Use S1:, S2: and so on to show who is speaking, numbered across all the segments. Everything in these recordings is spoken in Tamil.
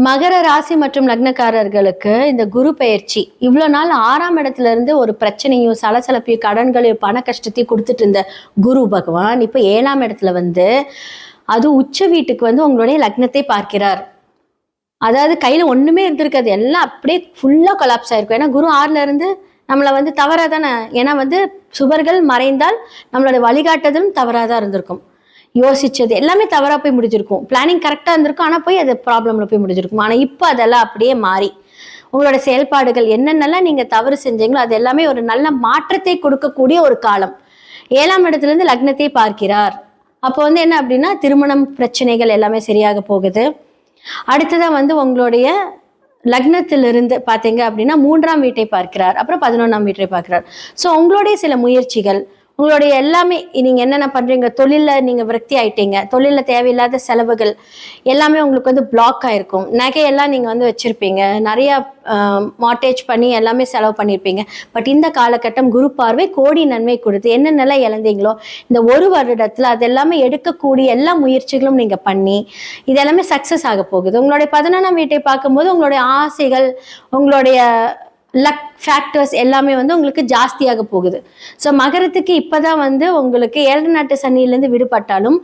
S1: மகர ராசி மற்றும் லக்னக்காரர்களுக்கு இந்த குரு பெயர்ச்சி இவ்வளோ நாள் 6ஆம் இடத்துல இருந்து ஒரு பிரச்சனையும் சலசலப்பையும் கடன்களையும் பண கஷ்டத்தையும் கொடுத்துட்டு இருந்த குரு பகவான் இப்போ 7ஆம் இடத்துல வந்து அது உச்ச வீட்டுக்கு வந்து உங்களுடைய லக்னத்தை பார்க்கிறார். அதாவது கையில ஒண்ணுமே இருந்திருக்காது, எல்லாம் அப்படியே ஃபுல்லா கொலாப்ஸ் ஆயிருக்கும். ஏன்னா குரு 6ல இருந்து நம்மளை வந்து தவறா தானே, ஏன்னா வந்து சுவர்கள் மறைந்தால் நம்மளோட வழிகாட்டுதலும் தவறாதான் இருந்திருக்கும். யோசிச்சது எல்லாமே தவறா போய் முடிஞ்சிருக்கும். பிளானிங் கரெக்டா இருந்திருக்கும், ஆனா போய் அது ப்ராப்ளம்ல போய் முடிஞ்சிருக்கும். ஆனா இப்ப அதெல்லாம் அப்படியே மாறி உங்களோட செயல்பாடுகள் என்னென்னலாம் நீங்க தவறு செஞ்சீங்களோ அது எல்லாமே ஒரு நல்ல மாற்றத்தை கொடுக்கக்கூடிய ஒரு காலம். 7ஆம் இடத்துல இருந்து லக்னத்தை பார்க்கிறார். அப்போ வந்து என்ன அப்படின்னா திருமணம் பிரச்சனைகள் எல்லாமே சரியாக போகுது. அடுத்ததான் வந்து உங்களுடைய லக்னத்திலிருந்து பார்த்தீங்க அப்படின்னா 3ஆம் வீட்டை பார்க்கிறார், அப்புறம் 11ஆம் வீட்டை பார்க்கிறார். ஸோ உங்களுடைய சில முயற்சிகள், உங்களுடைய எல்லாமே நீங்க என்னென்ன பண்றீங்க, தொழில நீங்க விரக்தி ஆயிட்டீங்க, தொழில தேவையில்லாத செலவுகள் எல்லாமே உங்களுக்கு வந்து பிளாக் ஆயிருக்கும். நகையெல்லாம் நீங்க வந்து வச்சிருப்பீங்க, நிறைய மார்டேஜ் பண்ணி எல்லாமே செலவு பண்ணியிருப்பீங்க. பட் இந்த காலகட்டம் குரு பார்வை கோடி நன்மை கொடுத்து என்னென்னலாம் இழந்தீங்களோ இந்த ஒரு வருடத்துல அது எல்லாமே எடுக்கக்கூடிய எல்லா முயற்சிகளும் நீங்க பண்ணி இதெல்லாமே சக்சஸ் ஆக போகுது. உங்களுடைய 11ஆம் வீட்டை பார்க்கும்போது உங்களுடைய ஆசைகள், உங்களுடைய லக் ஃபேக்டர்ஸ் எல்லாமே வந்து உங்களுக்கு ஜாஸ்தியாக போகுது. ஸோ மகரத்துக்கு இப்போதான் வந்து உங்களுக்கு 7 நாட்டு சனியிலேருந்து விடுபட்டாலும்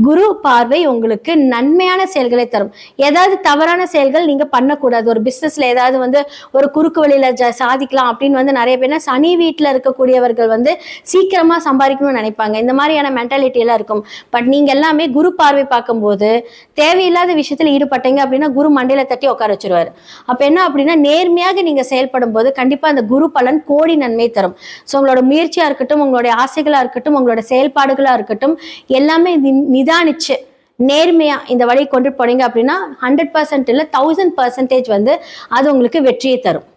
S1: குரு பார்வை உங்களுக்கு நன்மையான செயல்களை தரும். ஏதாவது தவறான செயல்கள் நீங்கள் பண்ணக்கூடாது. ஒரு பிஸ்னஸில் ஏதாவது வந்து ஒரு குறுக்கு வழியில் சாதிக்கலாம் அப்படின்னு வந்து நிறைய பேர் சனி வீட்டில் இருக்கக்கூடியவர்கள் வந்து சீக்கிரமாக சம்பாதிக்கணும்னு நினைப்பாங்க. இந்த மாதிரியான மென்டாலிட்டியெல்லாம் இருக்கும். பட் நீங்கள் எல்லாமே குரு பார்வை பார்க்கும்போது தேவையில்லாத விஷயத்தில் ஈடுபட்டீங்க அப்படின்னா குரு மண்டையில தட்டி உட்கார வச்சிருவாரு. அப்போ என்ன அப்படின்னா நேர்மையாக நீங்கள் செயல்படும் போது கண்டிப்பா அந்த குரு பலன் கோடி நன்மை தரும். ஸோ உங்களோட முயற்சியா இருக்கட்டும், உங்களுடைய ஆசைகளா இருக்கட்டும், உங்களோட செயல்பாடுகளா இருக்கட்டும், எல்லாமே நிதானிச்சு நேர்மையா இந்த வழி கொண்டு போனீங்க அப்படின்னா 100% இல்லை 1000% வந்து அது உங்களுக்கு வெற்றியை தரும்.